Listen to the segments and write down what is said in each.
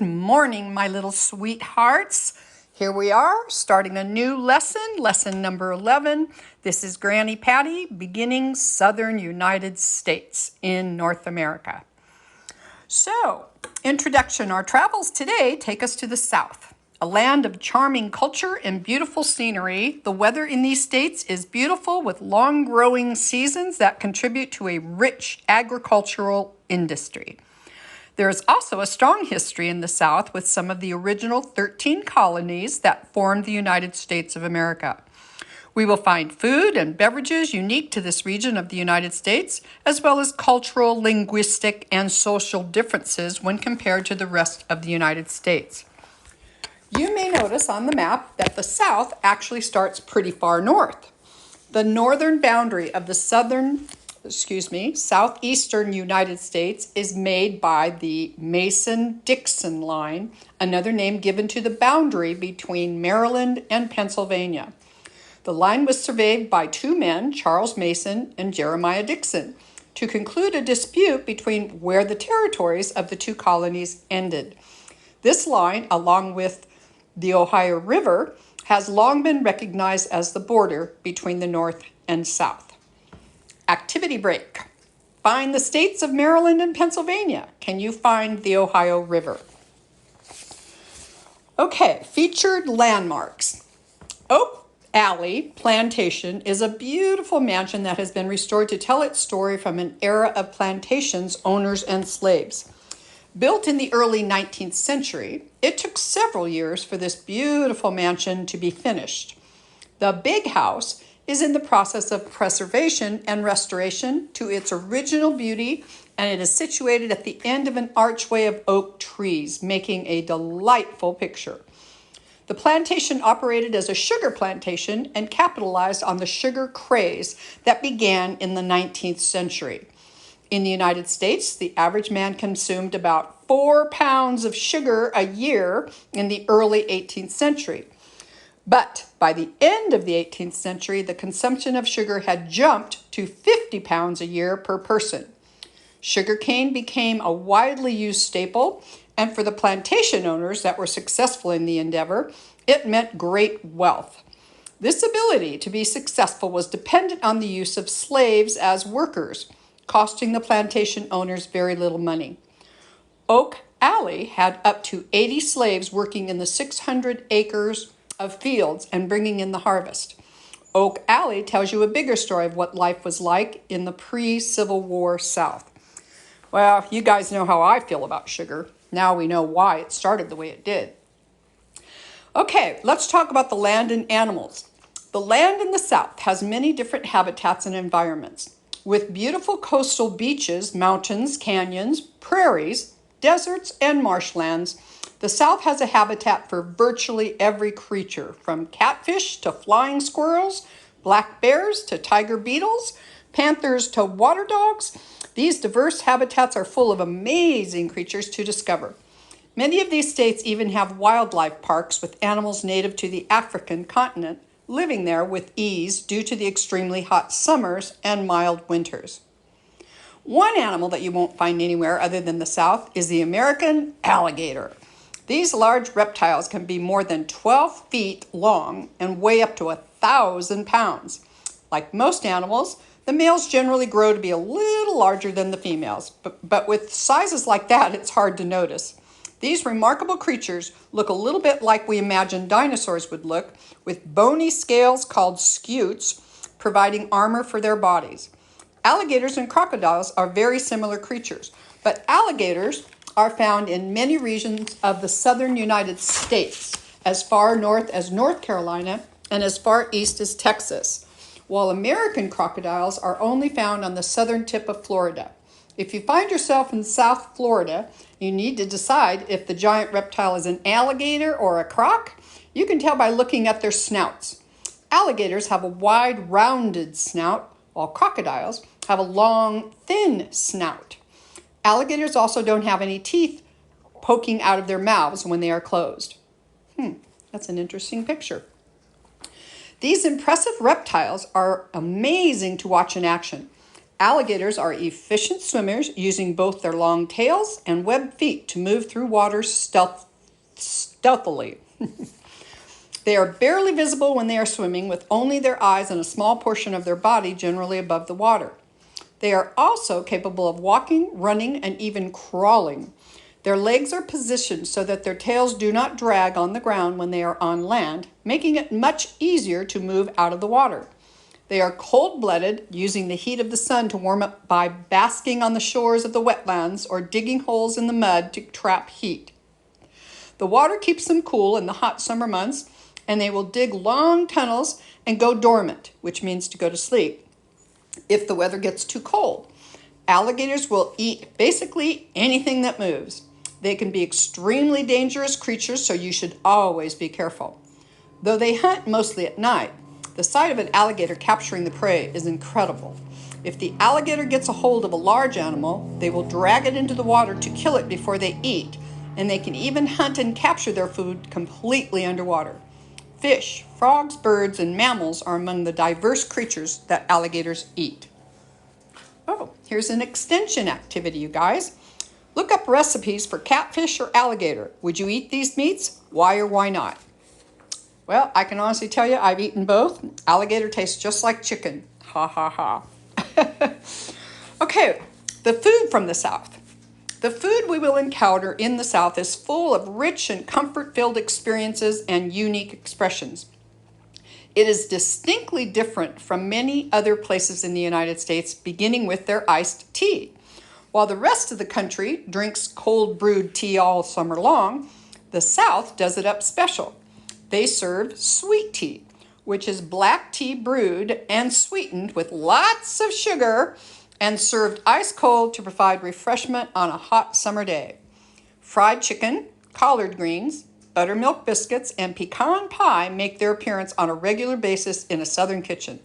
Good morning, my little sweethearts. Here we are, starting a new lesson, lesson number 11. This is Granny Patty, beginning Southern United States in North America. So, introduction. Our travels today take us to the South, a land of charming culture and beautiful scenery. The weather in these states is beautiful with long growing seasons that contribute to a rich agricultural industry. There is also a strong history in the South with some of the original 13 colonies that formed the United States of America. We will find food and beverages unique to this region of the United States, as well as cultural, linguistic, and social differences when compared to the rest of the United States. You may notice on the map that the South actually starts pretty far north. The northern boundary of the southeastern United States is made by the Mason-Dixon line, another name given to the boundary between Maryland and Pennsylvania. The line was surveyed by two men, Charles Mason and Jeremiah Dixon, to conclude a dispute between where the territories of the two colonies ended. This line, along with the Ohio River, has long been recognized as the border between the North and South. Activity break. Find the states of Maryland and Pennsylvania. Can you find the Ohio River? Okay, featured landmarks. Oak Alley Plantation is a beautiful mansion that has been restored to tell its story from an era of plantations, owners, and slaves. Built in the early 19th century, it took several years for this beautiful mansion to be finished. The Big House is in the process of preservation and restoration to its original beauty, and it is situated at the end of an archway of oak trees, making a delightful picture. The plantation operated as a sugar plantation and capitalized on the sugar craze that began in the 19th century. In the United States, the average man consumed about 4 pounds of sugar a year in the early 18th century. But by the end of the 18th century, the consumption of sugar had jumped to 50 pounds a year per person. Sugarcane became a widely used staple, and for the plantation owners that were successful in the endeavor, it meant great wealth. This ability to be successful was dependent on the use of slaves as workers, costing the plantation owners very little money. Oak Alley had up to 80 slaves working in the 600 acres of fields and bringing in the harvest. Oak Alley tells you a bigger story of what life was like in the pre-Civil War South. Well, you guys know how I feel about sugar. Now we know why it started the way it did. Okay, let's talk about the land and animals. The land in the South has many different habitats and environments. With beautiful coastal beaches, mountains, canyons, prairies, deserts, and marshlands, the South has a habitat for virtually every creature, from catfish to flying squirrels, black bears to tiger beetles, panthers to water dogs. These diverse habitats are full of amazing creatures to discover. Many of these states even have wildlife parks with animals native to the African continent living there with ease due to the extremely hot summers and mild winters. One animal that you won't find anywhere other than the South is the American alligator. These large reptiles can be more than 12 feet long and weigh up to 1,000 pounds. Like most animals, the males generally grow to be a little larger than the females, but with sizes like that, it's hard to notice. These remarkable creatures look a little bit like we imagine dinosaurs would look, with bony scales called scutes, providing armor for their bodies. Alligators and crocodiles are very similar creatures, but alligators are found in many regions of the southern United States, as far north as North Carolina and as far east as Texas, while American crocodiles are only found on the southern tip of Florida. If you find yourself in South Florida, you need to decide if the giant reptile is an alligator or a croc. You can tell by looking at their snouts. Alligators have a wide, rounded snout, while crocodiles have a long, thin snout. Alligators also don't have any teeth poking out of their mouths when they are closed. That's an interesting picture. These impressive reptiles are amazing to watch in action. Alligators are efficient swimmers, using both their long tails and webbed feet to move through water stealthily. They are barely visible when they are swimming, with only their eyes and a small portion of their body generally above the water. They are also capable of walking, running, and even crawling. Their legs are positioned so that their tails do not drag on the ground when they are on land, making it much easier to move out of the water. They are cold-blooded, using the heat of the sun to warm up by basking on the shores of the wetlands or digging holes in the mud to trap heat. The water keeps them cool in the hot summer months, and they will dig long tunnels and go dormant, which means to go to sleep, if the weather gets too cold. Alligators will eat basically anything that moves. They can be extremely dangerous creatures, so you should always be careful. Though they hunt mostly at night, the sight of an alligator capturing the prey is incredible. If the alligator gets a hold of a large animal, they will drag it into the water to kill it before they eat, and they can even hunt and capture their food completely underwater. Fish, frogs, birds, and mammals are among the diverse creatures that alligators eat. Oh, here's an extension activity, you guys. Look up recipes for catfish or alligator. Would you eat these meats? Why or why not? Well, I can honestly tell you I've eaten both. Alligator tastes just like chicken. Ha ha ha. Okay, the food from the South. The food we will encounter in the South is full of rich and comfort-filled experiences and unique expressions. It is distinctly different from many other places in the United States, beginning with their iced tea. While the rest of the country drinks cold brewed tea all summer long, the South does it up special. They serve sweet tea, which is black tea brewed and sweetened with lots of sugar and served ice cold to provide refreshment on a hot summer day. Fried chicken, collard greens, buttermilk biscuits, and pecan pie make their appearance on a regular basis in a Southern kitchen.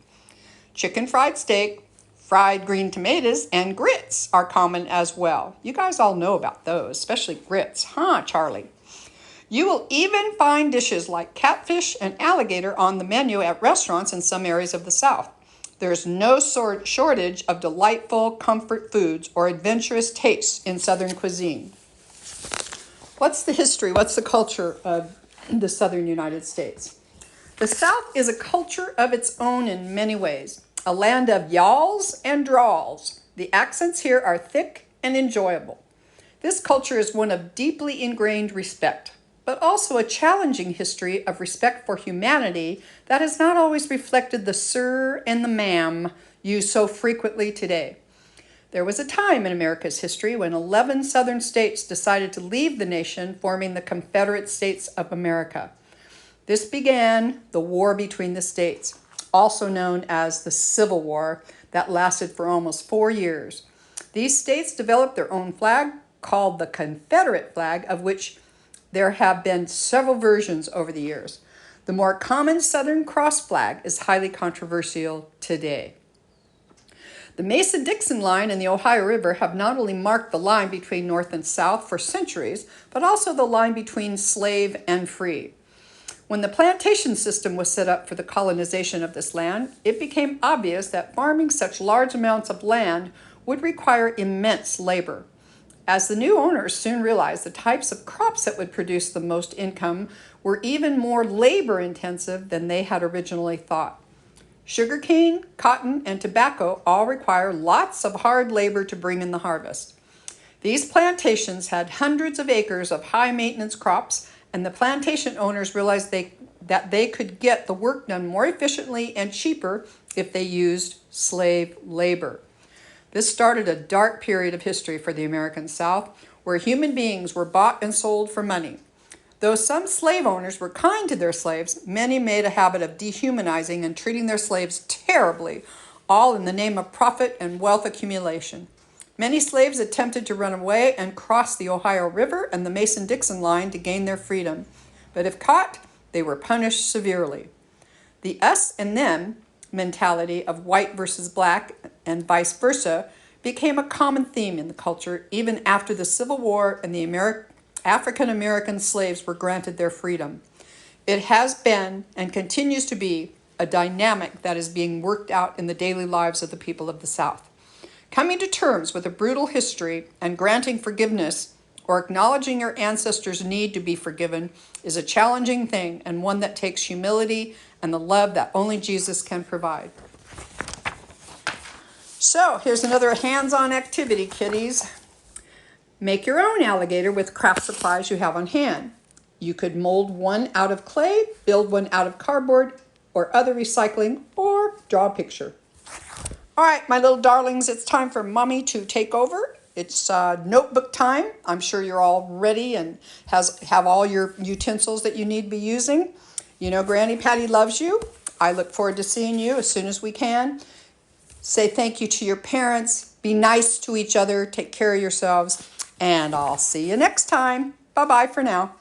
Chicken fried steak, fried green tomatoes, and grits are common as well. You guys all know about those, especially grits, huh, Charlie? You will even find dishes like catfish and alligator on the menu at restaurants in some areas of the South. There's no shortage of delightful comfort foods or adventurous tastes in Southern cuisine. What's the history? What's the culture of the Southern United States? The South is a culture of its own in many ways. A land of y'alls and drawls. The accents here are thick and enjoyable. This culture is one of deeply ingrained respect, but also a challenging history of respect for humanity that has not always reflected the sir and the ma'am used so frequently today. There was a time in America's history when 11 southern states decided to leave the nation, forming the Confederate States of America. This began the war between the states, also known as the Civil War, that lasted for almost 4 years. These states developed their own flag, called the Confederate flag, of which there have been several versions over the years. The more common Southern Cross flag is highly controversial today. The Mason-Dixon line and the Ohio River have not only marked the line between North and South for centuries, but also the line between slave and free. When the plantation system was set up for the colonization of this land, it became obvious that farming such large amounts of land would require immense labor. As the new owners soon realized, the types of crops that would produce the most income were even more labor-intensive than they had originally thought. Sugarcane, cotton, and tobacco all require lots of hard labor to bring in the harvest. These plantations had hundreds of acres of high-maintenance crops, and the plantation owners realized that they could get the work done more efficiently and cheaper if they used slave labor. This started a dark period of history for the American South, where human beings were bought and sold for money. Though some slave owners were kind to their slaves, many made a habit of dehumanizing and treating their slaves terribly, all in the name of profit and wealth accumulation. Many slaves attempted to run away and cross the Ohio River and the Mason-Dixon line to gain their freedom, but if caught, they were punished severely. The us and them mentality of white versus black and vice versa became a common theme in the culture even after the Civil War and the African American slaves were granted their freedom. It has been and continues to be a dynamic that is being worked out in the daily lives of the people of the South. Coming to terms with a brutal history and granting forgiveness or acknowledging your ancestors' need to be forgiven is a challenging thing and one that takes humility and the love that only Jesus can provide. So here's another hands-on activity, kiddies. Make your own alligator with craft supplies you have on hand. You could mold one out of clay, build one out of cardboard or other recycling, or draw a picture. All right, my little darlings, it's time for Mommy to take over. It's notebook time. I'm sure you're all ready and have all your utensils that you need to be using. You know Granny Patty loves you. I look forward to seeing you as soon as we can. Say thank you to your parents. Be nice to each other. Take care of yourselves. And I'll see you next time. Bye-bye for now.